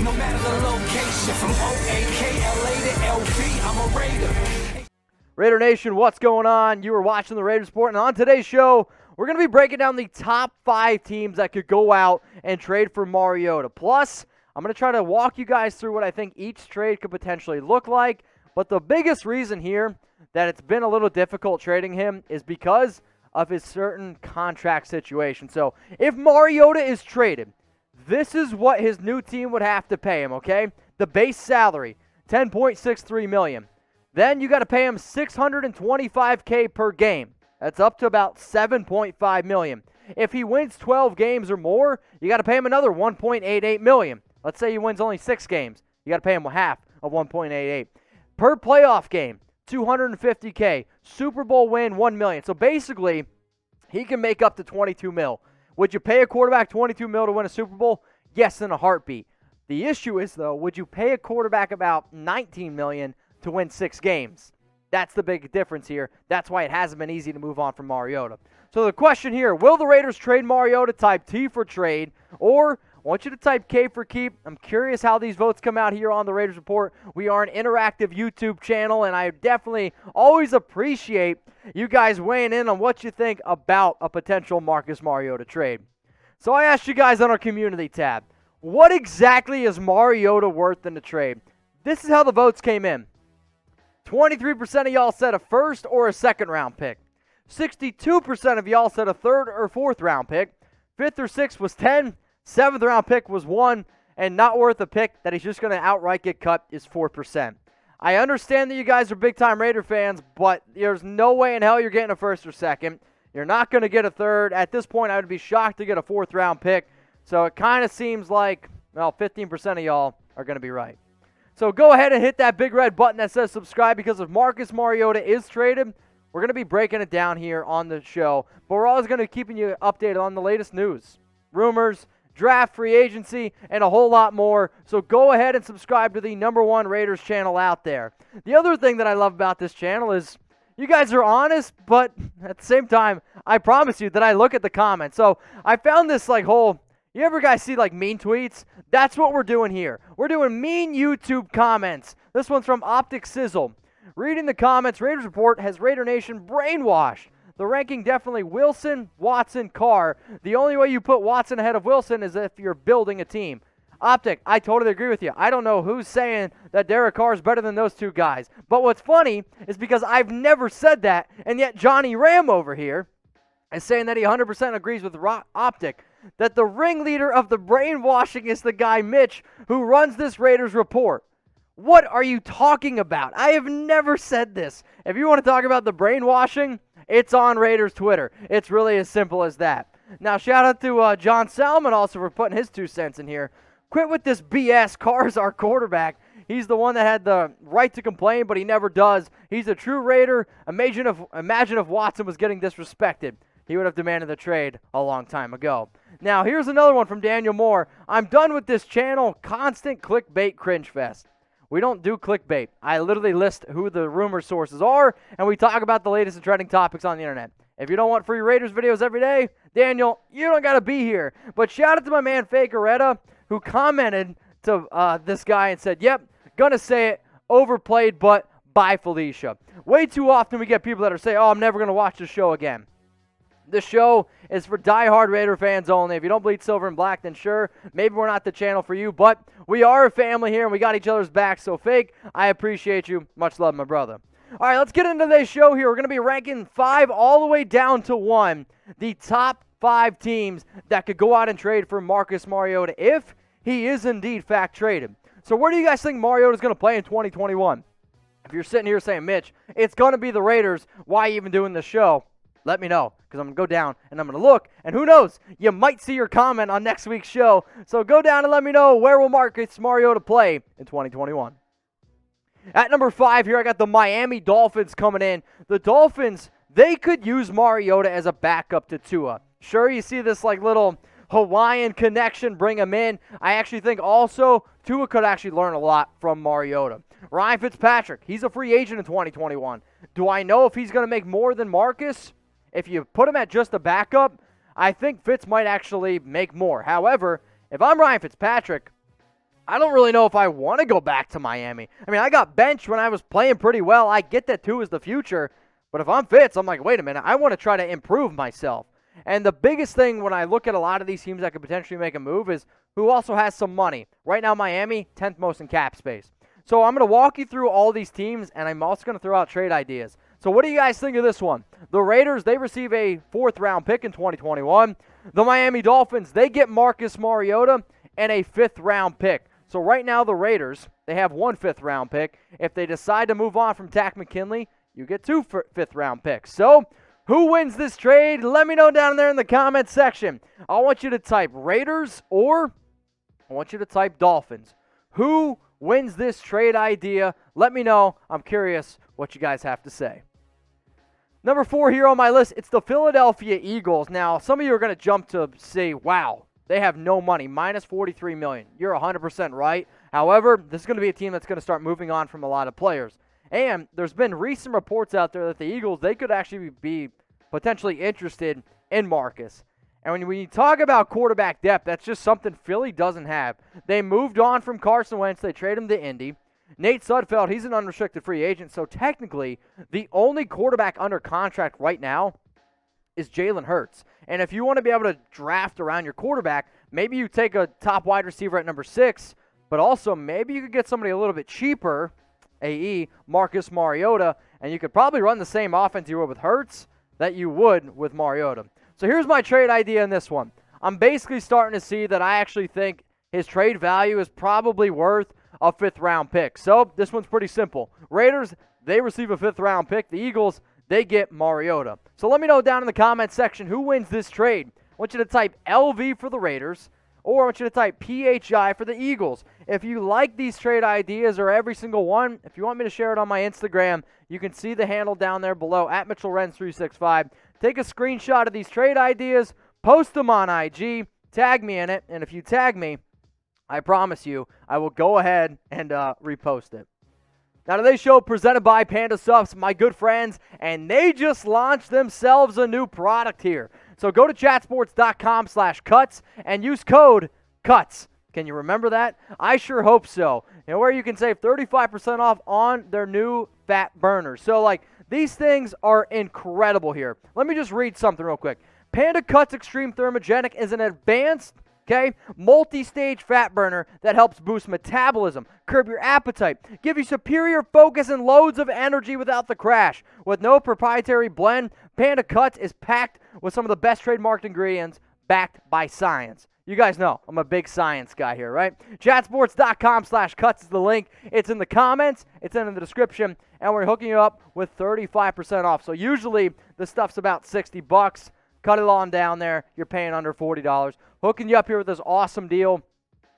no matter the location. From O-A-K-L-A to LV, I'm a Raider. Raider Nation, what's going on? You are watching the Raiders Report, and on today's show, we're going to be breaking down the top 5 teams that could go out and trade for Mariota. Plus, I'm going to try to walk you guys through what I think each trade could potentially look like. But the biggest reason here that it's been a little difficult trading him is because of his certain contract situation. So if Mariota is traded, this is what his new team would have to pay him, okay? The base salary, $10.63 million. Then you got to pay him $625K per game. That's up to about $7.5 million. If he wins 12 games or more, you got to pay him another $1.88 million. Let's say he wins only 6 games. You got to pay him half of $1.88. Per playoff game, $250K. Super Bowl win, $1 million. So basically, he can make up to $22 million. Would you pay a quarterback $22 million to win a Super Bowl? Yes, in a heartbeat. The issue is, though, would you pay a quarterback about $19 million to win 6 games? That's the big difference here. That's why it hasn't been easy to move on from Mariota. So the question here, will the Raiders trade Mariota? Type T for trade, or I want you to type K for keep. I'm curious how these votes come out here on the Raiders Report. We are an interactive YouTube channel, and I definitely always appreciate you guys weighing in on what you think about a potential Marcus Mariota trade. So I asked you guys on our community tab, what exactly is Mariota worth in the trade? This is how the votes came in. 23% of y'all said a first or a second round pick. 62% of y'all said a third or fourth round pick. 5th or 6th was 10. 7th round pick was 1. And not worth a pick that he's just going to outright get cut is 4%. I understand that you guys are big-time Raider fans, but there's no way in hell you're getting a first or second. You're not going to get a third. At this point, I would be shocked to get a 4th round pick. So it kind of seems like, well, 15% of y'all are going to be right. So go ahead and hit that big red button that says subscribe, because if Marcus Mariota is traded, we're going to be breaking it down here on the show. But we're always going to be keeping you updated on the latest news, rumors, draft, free agency, and a whole lot more. So go ahead and subscribe to the #1 Raiders channel out there. The other thing that I love about this channel is you guys are honest, but at the same time, I promise you that I look at the comments. So I found this whole, you ever guys see mean tweets? That's what we're doing here. We're doing mean YouTube comments. This one's from Optic Sizzle. Reading the comments, Raiders Report has Raider Nation brainwashed. The ranking definitely Wilson, Watson, Carr. The only way you put Watson ahead of Wilson is if you're building a team. Optic, I totally agree with you. I don't know who's saying that Derek Carr is better than those 2 guys. But what's funny is because I've never said that, and yet Johnny Ram over here is saying that he 100% agrees with Optic, that the ringleader of the brainwashing is the guy Mitch who runs this Raiders Report. What are you talking about? I have never said this. If you want to talk about the brainwashing, it's on Raiders Twitter. It's really as simple as that. Now, shout out to John Salmon also for putting his 2 cents in here. Quit with this BS. Carr's our quarterback. He's the one that had the right to complain, but he never does. He's a true Raider. Imagine if Watson was getting disrespected. He would have demanded the trade a long time ago. Now, here's another one from Daniel Moore. I'm done with this channel. Constant clickbait cringe fest. We don't do clickbait. I literally list who the rumor sources are, and we talk about the latest and trending topics on the internet. If you don't want free Raiders videos every day, Daniel, you don't got to be here. But shout out to my man Fakeretta, who commented to this guy and said, yep, gonna say it, overplayed, but bye, Felicia. Way too often we get people that are saying, oh, I'm never going to watch the show again. This show is for diehard Raider fans only. If you don't bleed silver and black, then sure, maybe we're not the channel for you, but we are a family here, and we got each other's back, so Fake, I appreciate you. Much love, my brother. All right, let's get into today's show here. We're going to be ranking 5 all the way down to 1, the top 5 teams that could go out and trade for Marcus Mariota if he is indeed fact traded. So where do you guys think Mariota is going to play in 2021? If you're sitting here saying, Mitch, it's going to be the Raiders, why even doing this show? Let me know, because I'm going to go down and I'm going to look, and who knows, you might see your comment on next week's show. So go down and let me know, where will Marcus Mariota play in 2021? At number 5 here, I got the Miami Dolphins coming in. The Dolphins, they could use Mariota as a backup to Tua. Sure, you see this little Hawaiian connection, bring him in. I actually think also Tua could actually learn a lot from Mariota. Ryan Fitzpatrick, he's a free agent in 2021. Do I know if he's going to make more than Marcus? If you put him at just a backup, I think Fitz might actually make more. However, if I'm Ryan Fitzpatrick, I don't really know if I want to go back to Miami. I mean, I got benched when I was playing pretty well. I get that too is the future. But if I'm Fitz, I'm like, wait a minute, I want to try to improve myself. And the biggest thing when I look at a lot of these teams that could potentially make a move is who also has some money. Right now, Miami, 10th most in cap space. So I'm going to walk you through all these teams, and I'm also going to throw out trade ideas. So what do you guys think of this one? The Raiders, they receive a 4th-round pick in 2021. The Miami Dolphins, they get Marcus Mariota and a 5th-round pick. So right now, the Raiders, they have 1 5th-round pick. If they decide to move on from Takk McKinley, you get 2 5th-round picks. So who wins this trade? Let me know down there in the comments section. I want you to type Raiders or I want you to type Dolphins. Who wins this trade idea? Let me know. I'm curious what you guys have to say. Number 4 here on my list, it's the Philadelphia Eagles. Now, some of you are going to jump to say, wow, they have no money, minus $43 million. You're 100% right. However, this is going to be a team that's going to start moving on from a lot of players. And there's been recent reports out there that the Eagles, they could actually be potentially interested in Marcus. And when you talk about quarterback depth, that's just something Philly doesn't have. They moved on from Carson Wentz. They traded him to Indy. Nate Sudfeld, he's an unrestricted free agent. So technically, the only quarterback under contract right now is Jalen Hurts. And if you want to be able to draft around your quarterback, maybe you take a top wide receiver at number 6, but also maybe you could get somebody a little bit cheaper, AE, Marcus Mariota, and you could probably run the same offense you would with Hurts that you would with Mariota. So here's my trade idea in this one. I'm basically starting to see that I actually think his trade value is probably worth a 5th-round pick. So this one's pretty simple. Raiders, they receive a 5th-round pick. The Eagles, they get Mariota. So let me know down in the comments section who wins this trade. I want you to type LV for the Raiders, or I want you to type PHI for the Eagles. If you like these trade ideas or every single one, if you want me to share it on my Instagram, you can see the handle down there below, at Mitchell Renz 365. Take a screenshot of these trade ideas, post them on IG, tag me in it, and if you tag me, I promise you, I will go ahead and repost it. Now, today's show presented by Panda Subs, my good friends, and they just launched themselves a new product here. So go to chatsports.com/cuts and use code CUTS. Can you remember that? I sure hope so. And where you can save 35% off on their new fat burners. So, these things are incredible here. Let me just read something real quick. Panda Cuts Extreme Thermogenic is an advanced multi-stage fat burner that helps boost metabolism, curb your appetite, give you superior focus and loads of energy without the crash. With no proprietary blend, Panda Cuts is packed with some of the best trademarked ingredients backed by science. You guys know I'm a big science guy here, right? Chatsports.com/cuts is the link. It's in the comments, it's in the description, and we're hooking you up with 35% off. So usually the stuff's about $60. Cut it on down there. You're paying under $40. Hooking you up here with this awesome deal.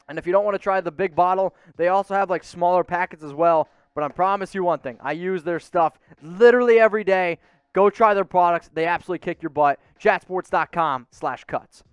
And if you don't want to try the big bottle, they also have smaller packets as well. But I promise you one thing. I use their stuff literally every day. Go try their products. They absolutely kick your butt. Chatsports.com/cuts.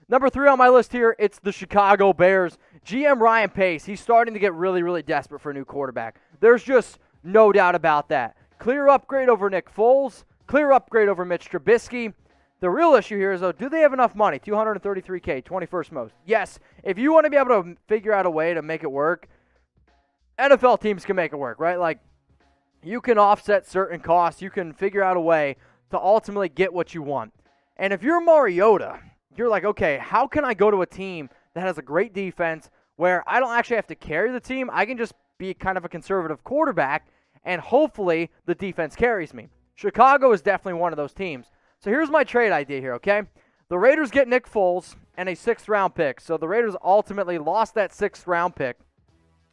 Number 3 on my list here, it's the Chicago Bears. GM Ryan Pace, he's starting to get really, really desperate for a new quarterback. There's just no doubt about that. Clear upgrade over Nick Foles. Clear upgrade over Mitch Trubisky. The real issue here is, though, do they have enough money? $233K, 21st most. Yes, if you want to be able to figure out a way to make it work, NFL teams can make it work, right? You can offset certain costs. You can figure out a way to ultimately get what you want. And if you're Mariota, you're like, okay, how can I go to a team that has a great defense where I don't actually have to carry the team? I can just be kind of a conservative quarterback, and hopefully the defense carries me. Chicago is definitely one of those teams. So here's my trade idea here, okay? The Raiders get Nick Foles and a 6th-round pick. So the Raiders ultimately lost that 6th-round pick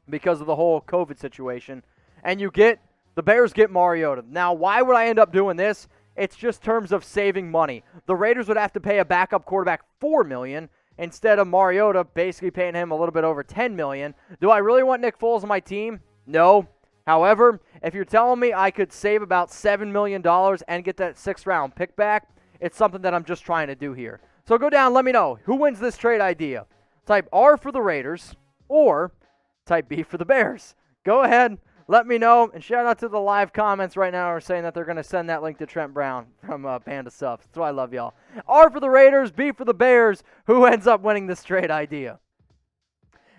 because of the whole COVID situation. And the Bears get Mariota. Now, why would I end up doing this? It's just terms of saving money. The Raiders would have to pay a backup quarterback $4 million instead of Mariota basically paying him a little bit over $10 million. Do I really want Nick Foles on my team? No. However, if you're telling me I could save about $7 million and get that 6th-round pick back, it's something that I'm just trying to do here. So go down, let me know. Who wins this trade idea? Type R for the Raiders or type B for the Bears. Go ahead, let me know. And shout out to the live comments right now who are saying that they're going to send that link to Trent Brown from Panda Subs. That's why I love y'all. R for the Raiders, B for the Bears. Who ends up winning this trade idea?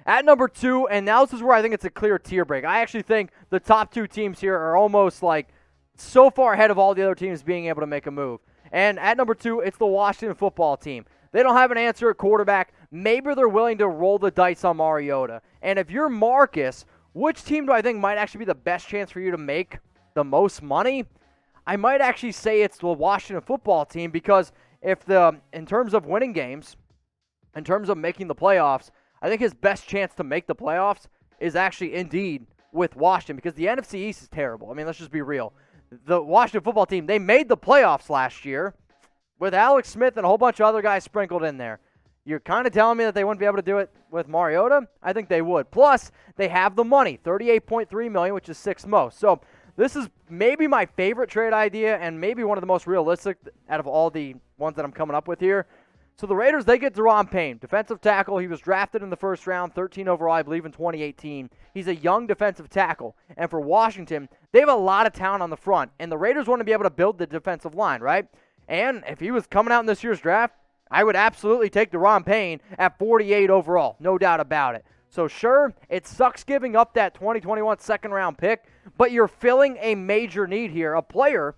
At number 2, and now this is where I think it's a clear tier break. I actually think the top 2 teams here are almost like so far ahead of all the other teams being able to make a move. And at number 2, it's the Washington football team. They don't have an answer at quarterback. Maybe they're willing to roll the dice on Mariota. And if you're Marcus, which team do I think might actually be the best chance for you to make the most money? I might actually say it's the Washington football team, because in terms of winning games, in terms of making the playoffs, I think his best chance to make the playoffs is actually indeed with Washington, because the NFC East is terrible. I mean, let's just be real. The Washington football team, they made the playoffs last year with Alex Smith and a whole bunch of other guys sprinkled in there. You're kind of telling me that they wouldn't be able to do it with Mariota? I think they would. Plus, they have the money, $38.3 million, which is 6th most. So this is maybe my favorite trade idea and maybe one of the most realistic out of all the ones that I'm coming up with here. So the Raiders, they get Deron Payne, defensive tackle. He was drafted in the first round, 13 overall, I believe, in 2018. He's a young defensive tackle. And for Washington, they have a lot of talent on the front. And the Raiders want to be able to build the defensive line, right? And if he was coming out in this year's draft, I would absolutely take Deron Payne at 48 overall, no doubt about it. So sure, it sucks giving up that 2021 second-round pick, but you're filling a major need here. A player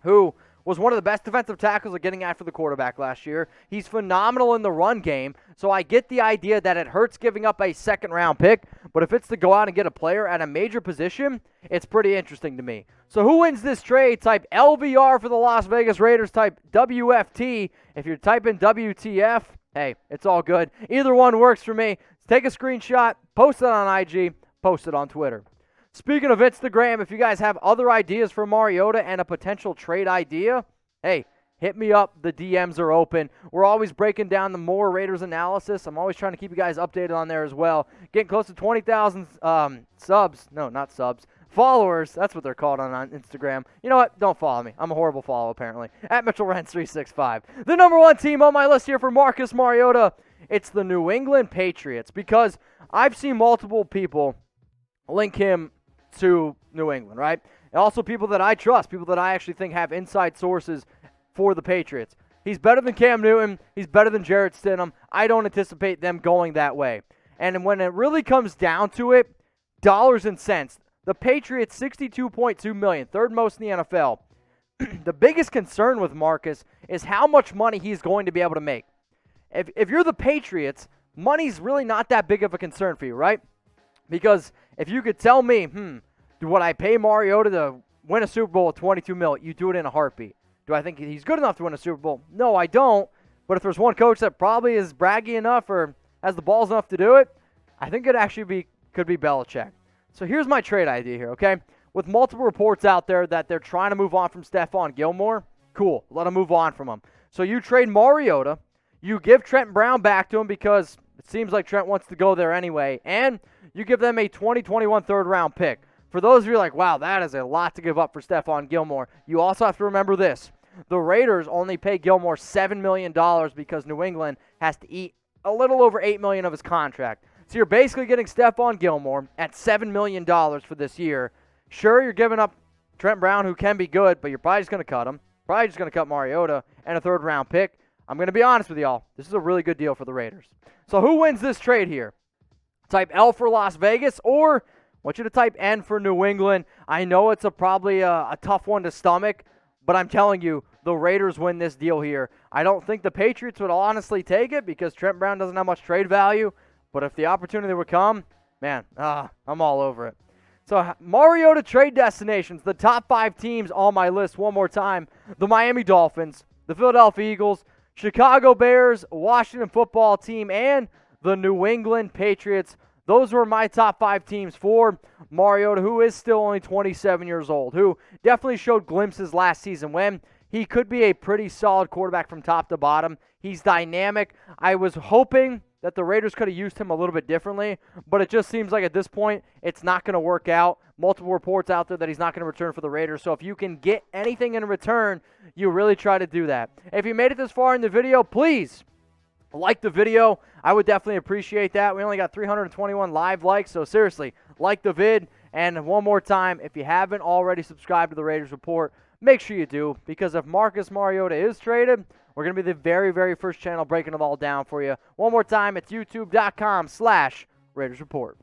who was one of the best defensive tackles at getting after the quarterback last year. He's phenomenal in the run game, so I get the idea that it hurts giving up a second-round pick, but if it's to go out and get a player at a major position, it's pretty interesting to me. So who wins this trade? Type LVR for the Las Vegas Raiders. Type WFT. If you're typing WTF, hey, it's all good. Either one works for me. Take a screenshot, post it on IG, post it on Twitter. Speaking of Instagram, if you guys have other ideas for Mariota and a potential trade idea, hey, hit me up. The DMs are open. We're always breaking down the more Raiders analysis. I'm always trying to keep you guys updated on there as well. Getting close to 20,000 subs. No, not subs. Followers. That's what they're called on Instagram. You know what? Don't follow me. I'm a horrible follow, apparently. At Mitchell Renz 365. The number 1 team on my list here for Marcus Mariota, it's the New England Patriots, because I've seen multiple people link him to New England, right? And also people that I trust, people that I actually think have inside sources for the Patriots. He's better than Cam Newton. He's better than Jarrett Stidham. I don't anticipate them going that way. And when it really comes down to it, dollars and cents, the Patriots, $62.2 million, third most in the NFL. The biggest concern with Marcus is how much money he's going to be able to make. If you're the Patriots, money's really not that big of a concern for you, right? Because if you could tell me, would I pay Mariota to win a Super Bowl with $22 million? You do it in a heartbeat. Do I think he's good enough to win a Super Bowl? No, I don't. But if there's one coach that probably is braggy enough or has the balls enough to do it, I think it actually could be Belichick. So here's my trade idea here, okay? With multiple reports out there that they're trying to move on from Stephon Gilmore, cool. Let them move on from him. So you trade Mariota. You give Trent Brown back to him because it seems like Trent wants to go there anyway. And you give them a 2021 third-round pick. For those of you like, wow, that is a lot to give up for Stephon Gilmore, you also have to remember this. The Raiders only pay Gilmore $7 million because New England has to eat a little over $8 million of his contract. So you're basically getting Stephon Gilmore at $7 million for this year. Sure, you're giving up Trent Brown, who can be good, but you're probably just going to cut him. Probably just going to cut Mariota and a third-round pick. I'm going to be honest with y'all. This is a really good deal for the Raiders. So who wins this trade here? Type L for Las Vegas, or I want you to type N for New England. I know it's probably a tough one to stomach, but I'm telling you, the Raiders win this deal here. I don't think the Patriots would honestly take it because Trent Brown doesn't have much trade value, but if the opportunity would come, man, I'm all over it. So Mariota trade destinations, the top 5 teams on my list one more time. The Miami Dolphins, the Philadelphia Eagles, Chicago Bears, Washington football team, and the New England Patriots. Those were my top 5 teams for Mariota, who is still only 27 years old, who definitely showed glimpses last season when he could be a pretty solid quarterback from top to bottom. He's dynamic. I was hoping that the Raiders could have used him a little bit differently, but it just seems like at this point it's not going to work out. Multiple reports out there that he's not going to return for the Raiders, so if you can get anything in return, you really try to do that. If you made it this far in the video, please like the video. I would definitely appreciate that. We only got 321 live likes, so seriously, like the vid. And one more time, if you haven't already subscribed to the Raiders Report, make sure you do, because if Marcus Mariota is traded, we're going to be the very, very first channel breaking it all down for you. One more time, it's youtube.com/Raiders Raiders Report.